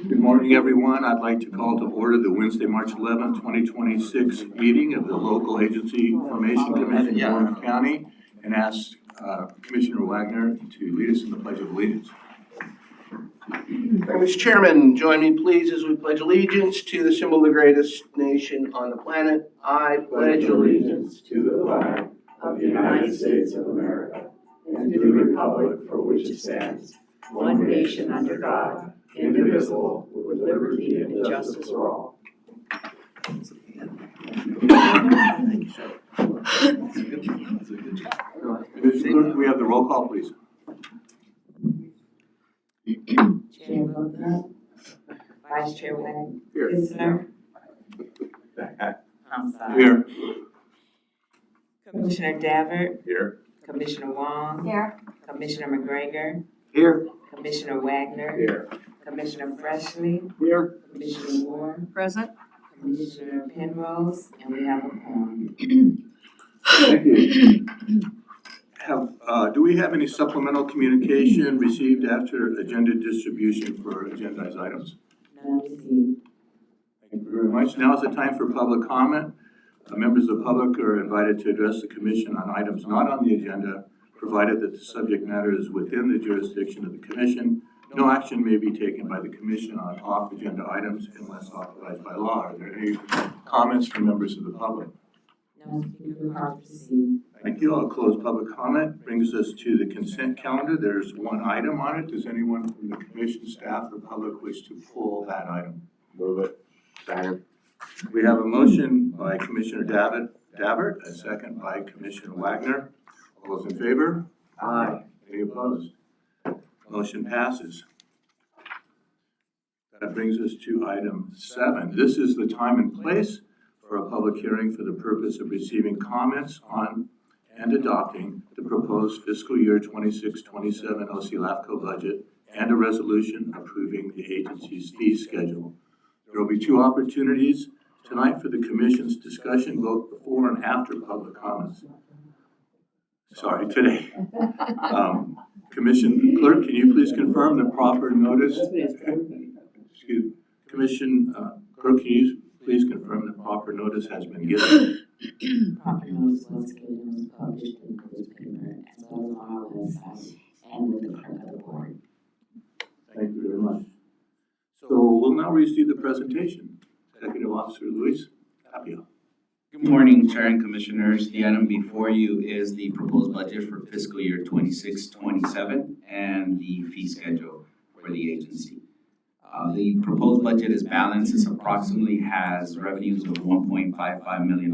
Good morning, everyone. I'd like to call to order the Wednesday, March 11, 2026 meeting of the Local Agency Formation Commission in Warren County and ask Commissioner Wagner to lead us in the Pledge of Allegiance. Thank you, Mr. Chairman. Join me, please, as we pledge allegiance to the symbol of the greatest nation on the planet. I pledge allegiance to the flag of the United States of America and to the republic for which it stands, one nation under God, indivisible, with liberty and justice for all. Commissioner, we have the roll call, please. Chair Booker, Vice Chair Wagner, Here. Listener, I'm sorry. Here. Commissioner Dabbert, Here. Commissioner Wong, Here. Commissioner McGregor, Here. Commissioner Wagner, Here. Commissioner Freshley, Here. Commissioner Moore, Present. Commissioner Penrose, and we have a quorum. Thank you. Do we have any supplemental communication received after agenda distribution for agendized items? None received. Thank you very much. Now is the time for public comment. Members of the public are invited to address the commission on items not on the agenda, provided that the subject matter is within the jurisdiction of the commission. No action may be taken by the commission on off-agenda items unless authorized by law. Are there any comments from members of the public? No speaker cards received. Thank you. I'll close public comment. Brings us to the consent calendar. There's one item on it. Does anyone from the commission, staff, or public wish to pull that item? Move it. Second. We have a motion by Commissioner Dabbert, a second by Commissioner Wagner. All those in favor? Aye. Any opposed? Motion passes. That brings us to item 7. This is the time and place for a public hearing for the purpose of receiving comments on and adopting the proposed fiscal year 26-27 LAFCO budget and a resolution approving the agency's fee schedule. There will be 2 opportunities tonight for the commission's discussion, both before and after public comments. Sorry, today. Commission clerk, can you please confirm the proper notice? Excuse, Commission clerk, can you please confirm the proper notice has been given? Proper notice was given and was published in the newspaper as well as on our website and with the clerk of the board. Thank you very much. So we'll now receive the presentation. Executive Officer Luis Tapia. Good morning, Chair and Commissioners. The item before you is the proposed budget for fiscal year 26-27 and the fee schedule for the agency. The proposed budget is balanced. It approximately has revenues of $1.55 million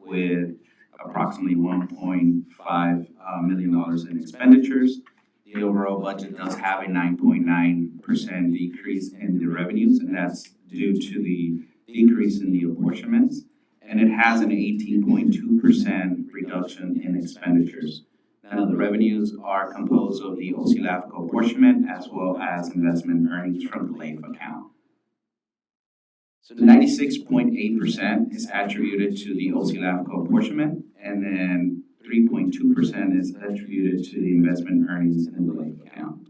with approximately $1.5 million in expenditures. The overall budget does have a 9.9% decrease in the revenues, and that's due to the decrease in the apportionments. And it has an 18.2% reduction in expenditures. Now, the revenues are composed of the LAFCO apportionment as well as investment earnings from the LAFCO account. So 96.8% is attributed to the LAFCO apportionment, and then 3.2% is attributed to the investment earnings in the LAFCO account.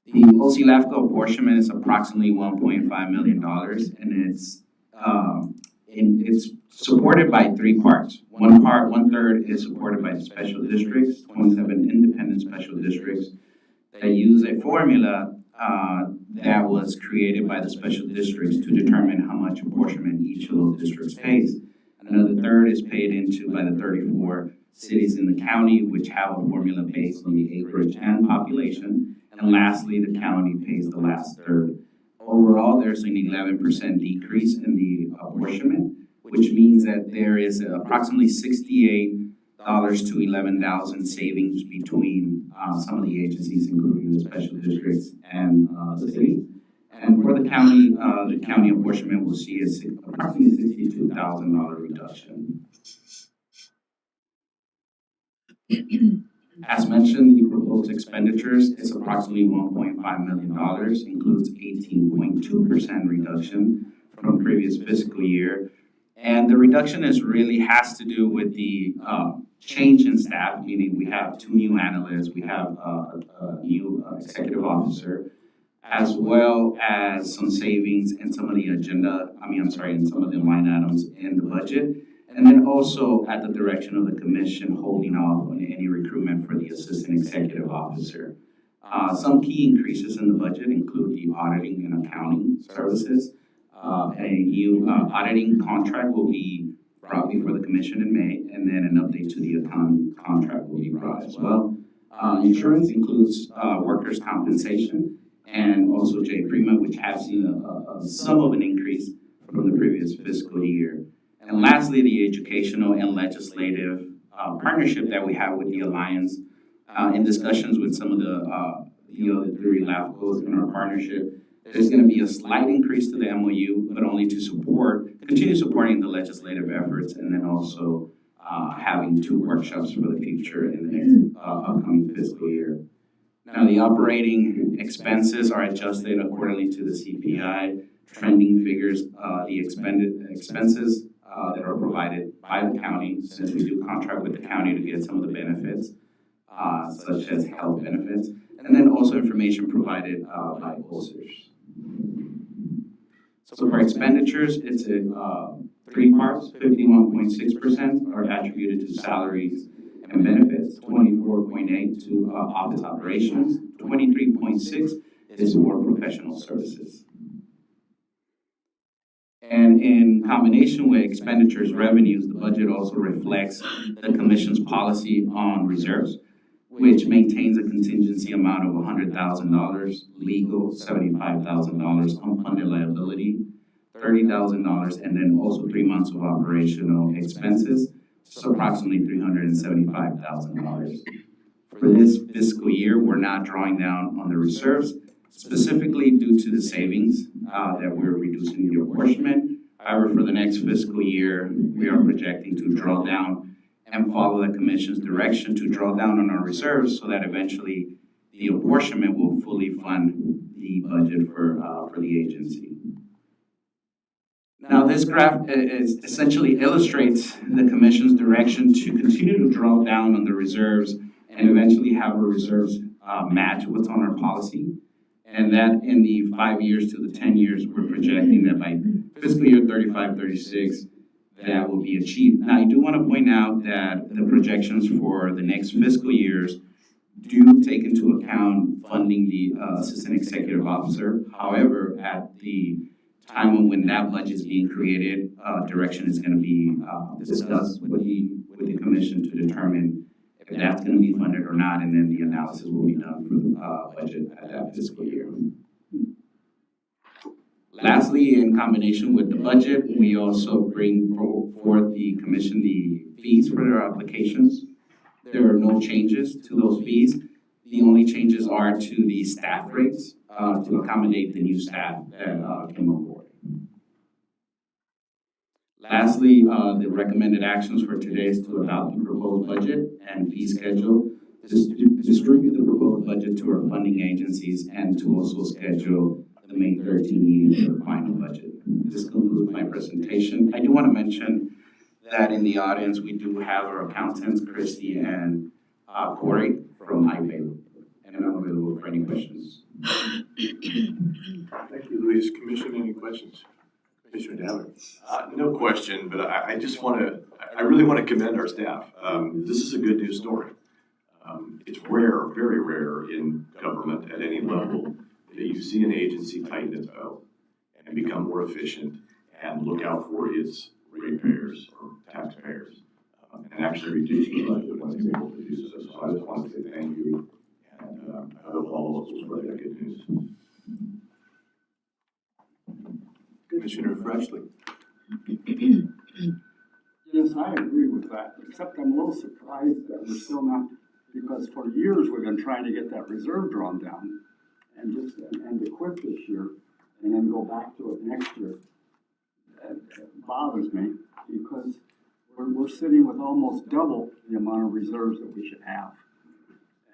The LAFCO apportionment is approximately $1.5 million, and it's supported by 3 parts. One third is supported by the special districts, 27 independent special districts that use a formula that was created by the special districts to determine how much apportionment each of those districts pays. Another third is paid into by the 34 cities in the county, which have a formula based on the acreage and population. And lastly, the county pays the last third. Overall, there's an 11% decrease in the apportionment, which means that there is approximately $68 to $11,000 savings between some of the agencies, including the special districts and the city. And for the county apportionment will see approximately $62,000 reduction. As mentioned, the proposed expenditures is approximately $1.5 million, includes 18.2% reduction from previous fiscal year. And the reduction has to do with the change in staff, meaning we have 2 new analysts, we have a new executive officer, as well as some savings in some of the in some of the line items in the budget. And then also at the direction of the commission, holding off on any recruitment for the assistant executive officer. Some key increases in the budget include the auditing and accounting services. A new auditing contract will be brought before the commission in May, and then an update to the accounting contract will be brought as well. Insurance includes workers' compensation and also J Prima, which has seen a some of an increase from the previous fiscal year. And lastly, the educational and legislative partnership that we have with the Alliance in discussions with some of the other three LAFCOs in our partnership. There's going to be a slight increase to the MOU, but only to continue supporting the legislative efforts, and then also having 2 workshops for the future in the next upcoming fiscal year. Now, the operating expenses are adjusted accordingly to the CPI trending figures. The expenses that are provided by the county, since we do contract with the county to get some of the benefits, such as health benefits, and then also information provided by posters. So for expenditures, it's 3 parts. 51.6% are attributed to salaries and benefits, 24.8% to office operations, 23.6% is for professional services. And in combination with expenditures revenues, the budget also reflects the commission's policy on reserves, which maintains a contingency amount of $100,000, legal $75,000, unfunded liability $30,000, and then also 3 months of operational expenses, so approximately $375,000. For this fiscal year, we're not drawing down on the reserves, specifically due to the savings that we're reducing the apportionment. However, for the next fiscal year, we are projecting to draw down and follow the commission's direction to draw down on our reserves so that eventually the apportionment will fully fund the budget for the agency. Now, this graph essentially illustrates the commission's direction to continue to draw down on the reserves and eventually have our reserves match what's on our policy. And that in the 5 years to the 10 years, we're projecting that by fiscal year 35-36, that will be achieved. Now, I do want to point out that the projections for the next fiscal years do take into account funding the assistant executive officer. However, at the time when that budget is being created, direction is going to be discussed with the commission to determine if that's going to be funded or not, and then the analysis will be done for the budget at that fiscal year. Lastly, in combination with the budget, we also bring forth the commission the fees for their applications. There are no changes to those fees. The only changes are to the staff rates to accommodate the new staff that came on board. Lastly, the recommended actions for today is to adopt the proposed budget and fee schedule, distribute the proposed budget to our funding agencies, and to also schedule the May 13 meeting for the final budget. This concludes my presentation. I do want to mention that in the audience, we do have our accountants, Christy and Corey from iPay, and I'm available for any questions. Thank you, Luis. Commission, any questions? Commissioner Dowd. No question, but I really want to commend our staff. This is a good news story. It's rare, very rare in government at any level that you see an agency tighten its belt and become more efficient and look out for its ratepayers or taxpayers and actually reduce the budget when they're able to do so. So I just want to say thank you, and I hope all of us will spread that good news. Commissioner Freshley. Yes, I agree with that, except I'm a little surprised that we're still not, because for years we've been trying to get that reserve drawn down and to quit this year and then go back to it next year. That bothers me because we're sitting with almost double the amount of reserves that we should have.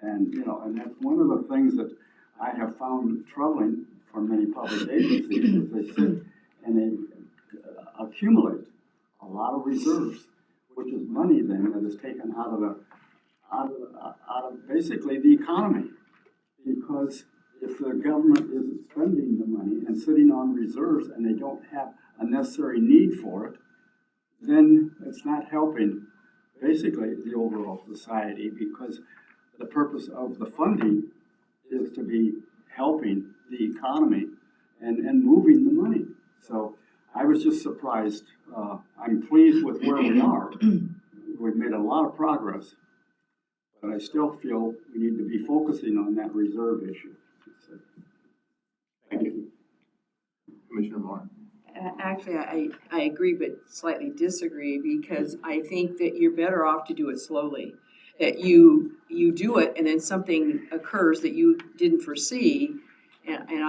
And, and that's one of the things that I have found troubling for many public agencies is they sit and they accumulate a lot of reserves, which is money then that is taken out of basically the economy, because if the government isn't spending the money and sitting on reserves and they don't have a necessary need for it, then it's not helping basically the overall society, because the purpose of the funding is to be helping the economy and moving the money. So I was just surprised. I'm pleased with where we are. We've made a lot of progress, but I still feel we need to be focusing on that reserve issue. Thank you. Commissioner Moore? Actually, I agree but slightly disagree, because I think that you're better off to do it slowly. That you do it and then something occurs that you didn't foresee. And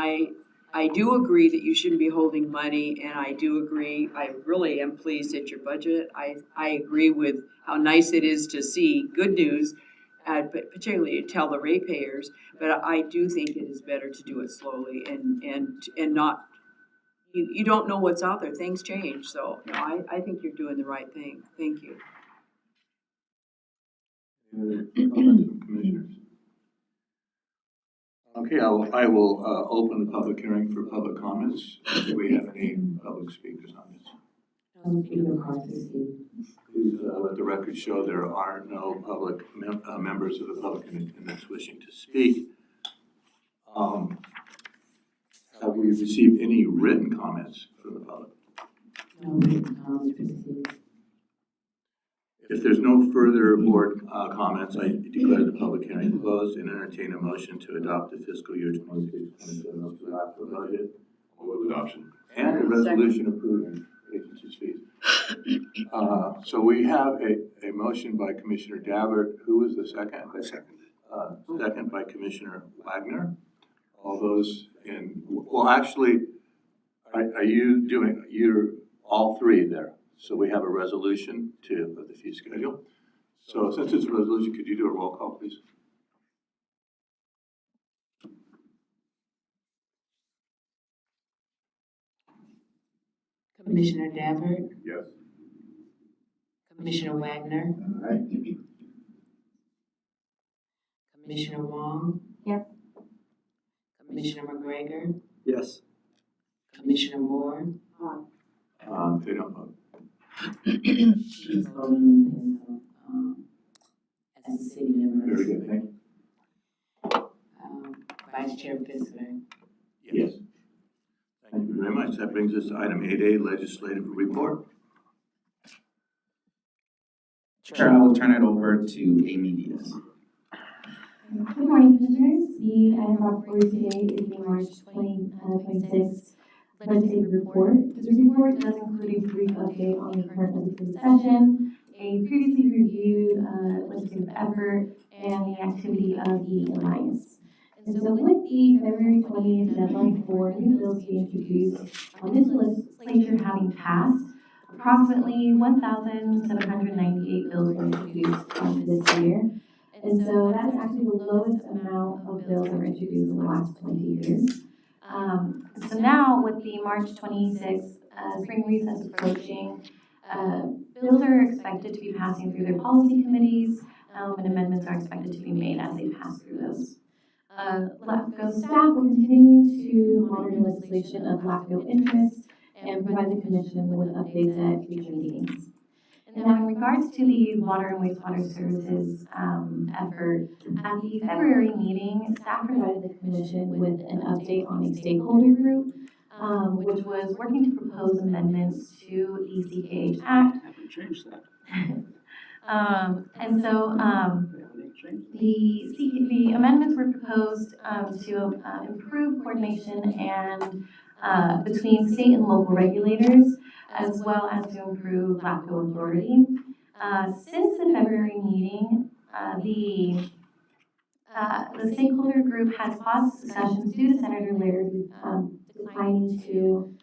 I do agree that you shouldn't be holding money, and I do agree, I really am pleased at your budget. I agree with how nice it is to see good news, but particularly to tell the ratepayers. But I do think it is better to do it slowly and not, you don't know what's out there, things change. So no, I think you're doing the right thing. Thank you. Any other comments from commissioners? Okay, I will open the public hearing for public comments. Do we have any public speakers on this? Speaker McCarthy. Please let the record show there are no public members of the public in attendance wishing to speak. Have we received any written comments from the public? No written comments received. If there's no further board comments, I declare the public hearing closed and entertain a motion to adopt the fiscal year 26-27 LAFCO budget Move adoption. and a resolution approving agency's fees. So we have a motion by Commissioner Dabbert. Who was the second? I seconded. Second by Commissioner Wagner. All those in, well, actually, are you doing, you're all three there? So we have a resolution of the fee schedule. So since it's a resolution, could you do a roll call, please? Commissioner Dabbert, Yes. Commissioner Wagner, Commissioner Wong. Yes. Commissioner McGregor, Yes. Commissioner Moore. They don't vote. She's voting in place of, as a city member. Very good, thank you. Vice Chair Fissler. Yes. Thank you very much. That brings us to item 8A, legislative report. Chair, I will turn it over to Amy Diaz. Good morning, commissioners. The item brought forward today is the March 2026 legislative report. This report does include a brief update on the current legislative session, a previously reviewed legislative effort, and the activity of the Alliance. And so with the February 20th deadline for new bills to be introduced, this legislature having passed, approximately 1,798 bills were introduced this year. And so that is actually the lowest amount of bills that were introduced in the last 20 years. So now with the March 26th spring recess approaching, bills are expected to be passing through their policy committees, and amendments are expected to be made as they pass through those. LAFCO staff will continue to monitor legislation of LAFCO interests and provide the commission with updates at future meetings. And now in regards to the water and wastewater services effort, at the February meeting, staff provided the commission with an update on a stakeholder group, which was working to propose amendments to the CKH Act. I haven't changed that. And so the amendments were proposed to improve coordination and between state and local regulators, as well as to improve LAFCO authority. Since the February meeting, the stakeholder group has paused discussions due to Senator Laird declining to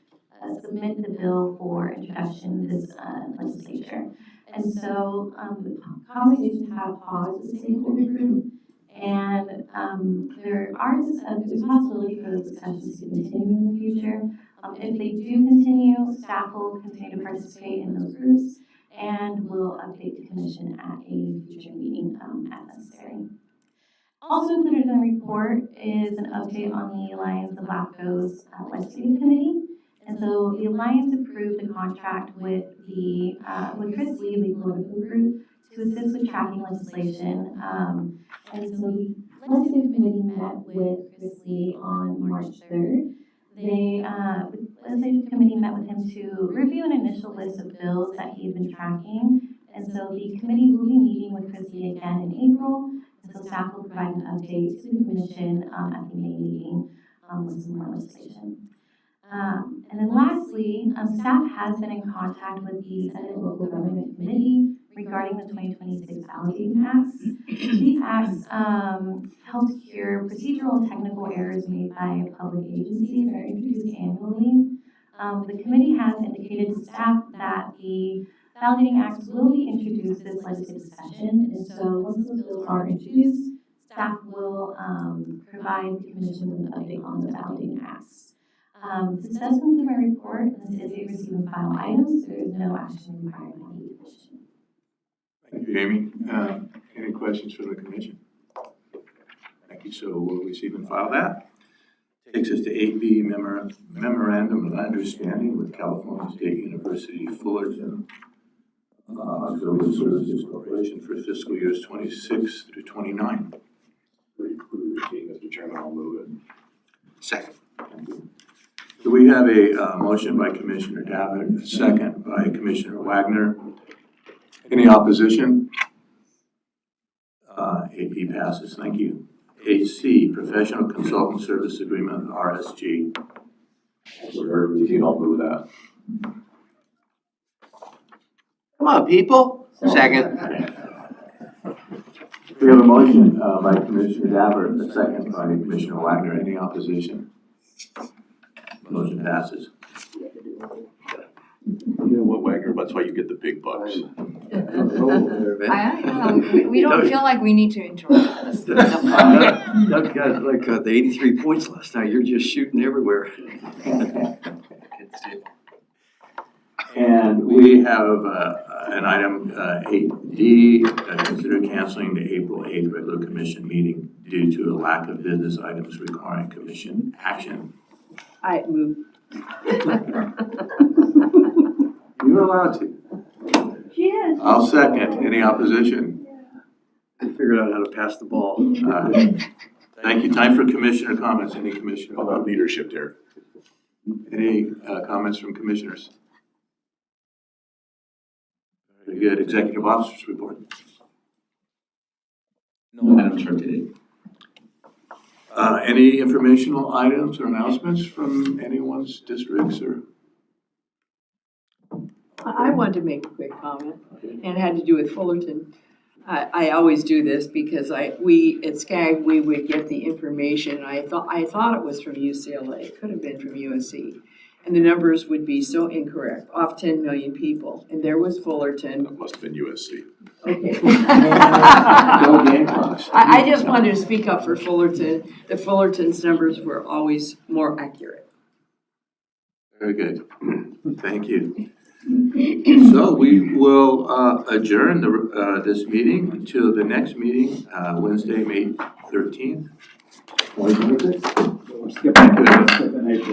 submit the bill for introduction to this legislature. And so the conversations have paused with the stakeholder group, and there's a possibility for those discussions to continue in the future. If they do continue, staff will continue to participate in those groups and will update the commission at a future meeting as necessary. Also included in the report is an update on the Alliance of LAFCO's legislative committee. And so the Alliance approved the contract with Chris Lee, the political group, to assist with tracking legislation. And so the legislative committee met with Chris Lee on March 3rd. The legislative committee met with him to review an initial list of bills that he had been tracking. And so the committee will be meeting with Chris Lee again in April. And so staff will provide an update to the commission at the May meeting with some more legislation. And then lastly, staff has been in contact with the Senate Local Government Committee regarding the 2026 Allocating Acts. These acts help cure procedural and technical errors made by public agencies that are introduced annually. The committee has indicated to staff that the Validating Acts will be introduced this legislative session, and so once those bills are introduced, staff will provide the commission with an update on the Validating Acts. This does conclude my report. This is a receive and file item, so there is no action required by the commission. Thank you, Amy. Any questions from the commission? Thank you. So we'll receive and file that. Takes us to 8B, Memorandum of Understanding with California State University Fullerton Auxiliary Services Corporation for fiscal years 26 through 29. Mr. Chairman, I'll move it. Second. So we have a motion by Commissioner Davitt, a second by Commissioner Wagner. Any opposition? AP passes. Thank you. 8C, Professional Consultant Service Agreement, RSG. I'll move that. Come on, people. Second. We have a motion by Commissioner Davitt, a second by Commissioner Wagner. Any opposition? Motion passes. Wagner, that's why you get the big bucks. We don't feel like we need to interrupt this. Doug got like the 83 points last night. You're just shooting everywhere. And we have an item 8D, consider canceling the April 8th regular commission meeting due to a lack of business items requiring commission action. I move. You're allowed to. Yes. I'll second. Any opposition? I figured out how to pass the ball. Thank you. Time for commissioner comments. Any commissioner? How about leadership there? Any comments from commissioners? Very good. Executive officers report. No items for today. Any informational items or announcements from anyone's districts or? I wanted to make a quick comment, and it had to do with Fullerton. I always do this because we at SCAG, we would get the information. I thought it was from UCLA. It could have been from USC. And the numbers would be so incorrect, off 10 million people. And there was Fullerton. That must have been USC. Okay. Go Gamecocks. I just wanted to speak up for Fullerton. The Fullerton's numbers were always more accurate. Very good. Thank you. So we will adjourn this meeting until the next meeting, Wednesday, May 13th. We're skipping April.